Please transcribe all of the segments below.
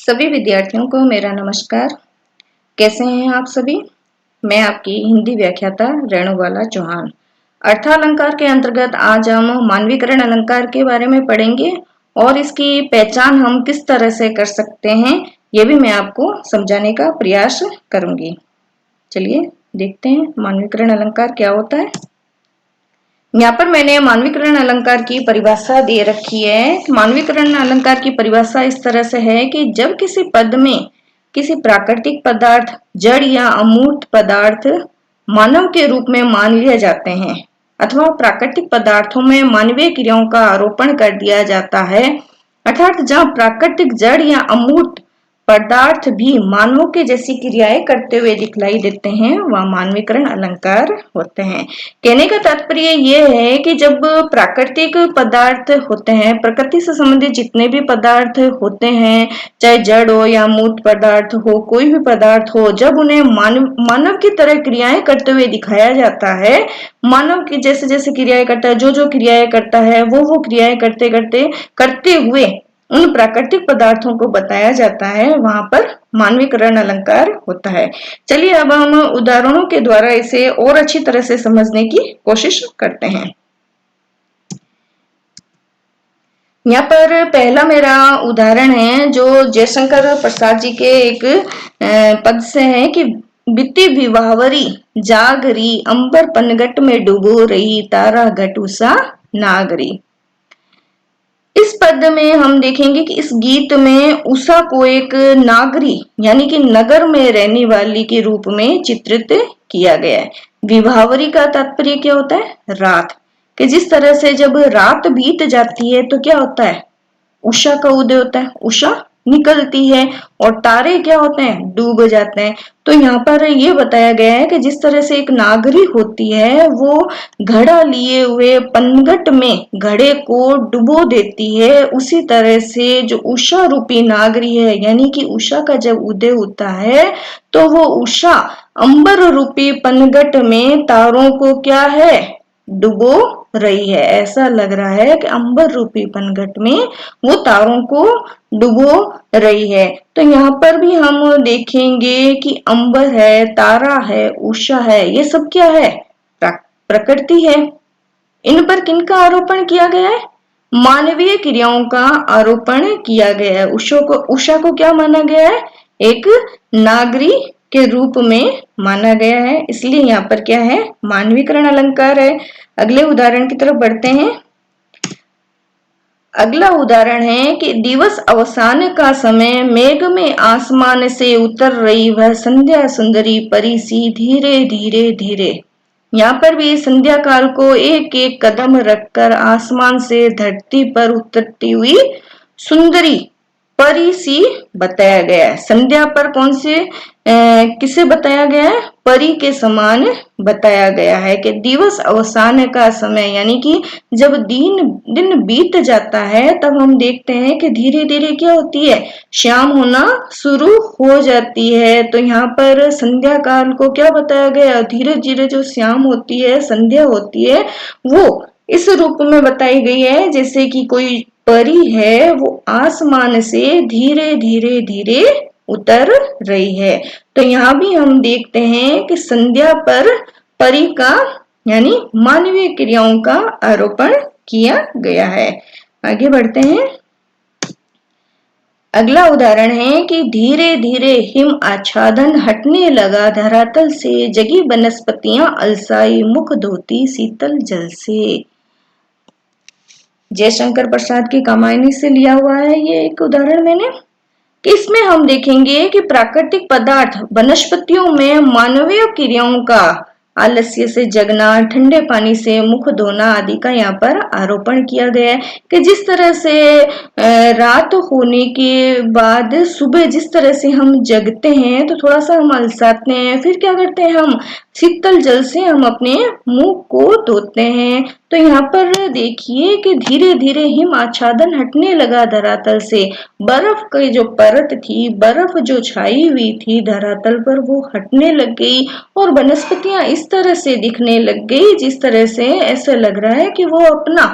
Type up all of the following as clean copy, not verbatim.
सभी विद्यार्थियों को मेरा नमस्कार। कैसे हैं आप सभी? मैं आपकी हिंदी व्याख्याता रेणुबाला चौहान। अर्थालंकार के अंतर्गत आज हम मानवीकरण अलंकार के बारे में पढ़ेंगे और इसकी पहचान हम किस तरह से कर सकते हैं ये भी मैं आपको समझाने का प्रयास करूंगी। चलिए देखते हैं मानवीकरण अलंकार क्या होता है। यहाँ पर मैंने मानवीकरण अलंकार की परिभाषा दे रखी है। मानवीकरण अलंकार की परिभाषा इस तरह से है कि जब किसी पद में किसी प्राकृतिक पदार्थ, जड़ या अमूर्त पदार्थ मानव के रूप में मान लिए जाते हैं अथवा प्राकृतिक पदार्थों में मानवीय क्रियाओं का आरोपण कर दिया जाता है, अर्थात जहाँ प्राकृतिक जड़ या अमूर्त पदार्थ भी मानवों के जैसी क्रियाएं करते हुए दिखलाई देते हैं, वह मानवीकरण अलंकार होते हैं। कहने का तात्पर्य यह है कि जब प्राकृतिक पदार्थ होते हैं, प्रकृति से संबंधित जितने भी पदार्थ होते हैं, चाहे जड़ हो या मूर्त पदार्थ हो, कोई भी पदार्थ हो, जब उन्हें मानव की तरह क्रियाएं करते हुए दिखाया जाता है, मानव की जैसे जैसे क्रियाएं करता है, जो क्रियाएं करता है, वो क्रियाएं करते हुए उन प्राकृतिक पदार्थों को बताया जाता है, वहां पर मानवीकरण अलंकार होता है। चलिए अब हम उदाहरणों के द्वारा इसे और अच्छी तरह से समझने की कोशिश करते हैं। यहाँ पर पहला मेरा उदाहरण है जो जयशंकर प्रसाद जी के एक पद से है कि बीती विवाहवरी जागरी अंबर पनघट में डूबो रही तारा घट उषा नागरी। इस पद में हम देखेंगे कि इस गीत में उषा को एक नागरी यानी कि नगर में रहने वाली के रूप में चित्रित किया गया है। विभावरी का तात्पर्य क्या होता है? रात। कि जिस तरह से जब रात बीत जाती है तो क्या होता है? उषा का उदय होता है, उषा निकलती है और तारे क्या होते हैं? डूब जाते हैं। तो यहाँ पर ये बताया गया है कि जिस तरह से एक नागरी होती है वो घड़ा लिए हुए पनघट में घड़े को डुबो देती है, उसी तरह से जो उषा रूपी नागरी है यानी कि उषा का जब उदय होता है तो वो उषा अंबर रूपी पनघट में तारों को क्या है? डुबो रही है। ऐसा लग रहा है कि अंबर रूपी पनघट में वो तारों को डुबो रही है। तो यहाँ पर भी हम देखेंगे कि अंबर है, तारा है, उषा है, ये सब क्या है? प्रकृति है। इन पर किनका आरोपण किया गया है? मानवीय क्रियाओं का आरोपण किया गया है। उषा को क्या माना गया है? एक नागरी के रूप में माना गया है, इसलिए यहाँ पर क्या है? मानवीकरण अलंकार है। अगले उदाहरण की तरफ बढ़ते हैं। अगला उदाहरण है कि दिवस अवसान का समय मेघ में आसमान से उतर रही वह संध्या सुंदरी परी सी धीरे धीरे धीरे। यहाँ पर भी संध्या काल को एक एक कदम रखकर आसमान से धरती पर उतरती हुई सुंदरी परी सी बताया गया है। संध्या पर कौन से किसे बताया गया है? परी के समान बताया गया है कि दिवस अवसान का समय यानी कि जब दिन बीत जाता है तब हम देखते हैं कि धीरे धीरे क्या होती है? शाम होना शुरू हो जाती है। तो यहाँ पर संध्या काल को क्या बताया गया? धीरे धीरे जो शाम होती है, संध्या होती है, वो इस रूप में बताई गई है जैसे कि कोई परी है वो आसमान से धीरे धीरे धीरे उतर रही है। तो यहाँ भी हम देखते हैं कि संध्या पर परी का यानी मानवीय क्रियाओं का आरोपण किया गया है। आगे बढ़ते हैं। अगला उदाहरण है कि धीरे धीरे हिम आच्छादन हटने लगा धरातल से, जगी वनस्पतियां अलसाई मुख धोती शीतल जल से। जयशंकर प्रसाद की कामायनी से लिया हुआ है ये एक उदाहरण मैंने। इसमें हम देखेंगे कि प्राकृतिक पदार्थ वनस्पतियों में मानवीय क्रियाओं का आलस्य से जगना, ठंडे पानी से मुख धोना आदि का यहाँ पर आरोपण किया गया है कि जिस तरह से रात होने के बाद सुबह जिस तरह से हम जगते हैं तो थोड़ा सा हम अलसाते हैं, फिर क्या करते हैं? हम शीतल जल से हम अपने मुंह को धोते हैं। तो यहाँ पर देखिए कि धीरे धीरे हिम आच्छादन हटने लगा धरातल से। बर्फ की जो परत थी, बर्फ जो छाई हुई थी धरातल पर, वो हटने लग गई और वनस्पतियां इस तरह से दिखने लग गई जिस तरह से ऐसा लग रहा है कि वो अपना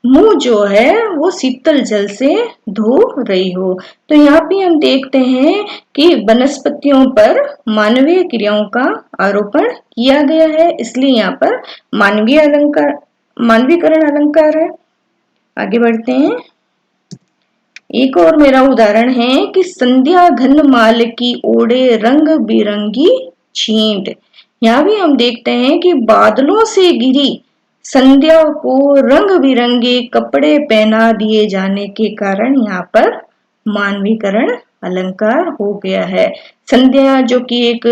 मुंह जो है वो शीतल जल से धो रही हो। तो यहाँ पे हम देखते हैं कि वनस्पतियों पर मानवीय क्रियाओं का आरोपण किया गया है, इसलिए यहाँ पर मानवीय अलंकार, मानवीकरण अलंकार है। आगे बढ़ते हैं। एक और मेरा उदाहरण है कि संध्या घन माल की ओढ़े रंग बिरंगी छींट। यहाँ भी हम देखते हैं कि बादलों से घिरी संध्या को रंग बिरंगे कपड़े पहना दिए जाने के कारण यहाँ पर मानवीकरण अलंकार हो गया है। संध्या जो कि एक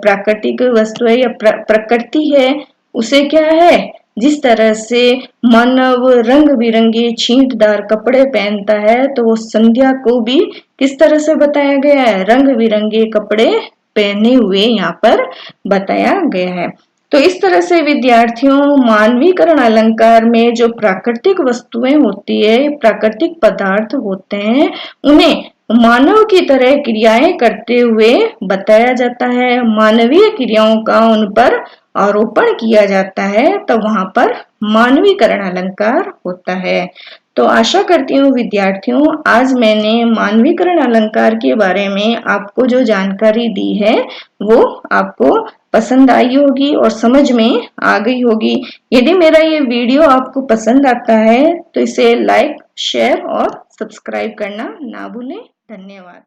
प्राकृतिक वस्तु है या प्रकृति है, उसे क्या है, जिस तरह से मानव रंग बिरंगे छींटदार कपड़े पहनता है, तो वो संध्या को भी किस तरह से बताया गया है, रंग बिरंगे कपड़े पहने हुए यहाँ पर बताया गया है। तो इस तरह से विद्यार्थियों, मानवीकरण अलंकार में जो प्राकृतिक वस्तुएं होती है, प्राकृतिक पदार्थ होते हैं, उन्हें मानव की तरह क्रियाएं करते हुए बताया जाता है, मानवीय क्रियाओं का उन पर आरोपण किया जाता है, तो वहां पर मानवीकरण अलंकार होता है। तो आशा करती हूँ विद्यार्थियों, आज मैंने मानवीकरण अलंकार के बारे में आपको जो जानकारी दी है वो आपको पसंद आई होगी और समझ में आ गई होगी। यदि मेरा ये वीडियो आपको पसंद आता है तो इसे लाइक, शेयर और सब्सक्राइब करना ना भूलें। धन्यवाद।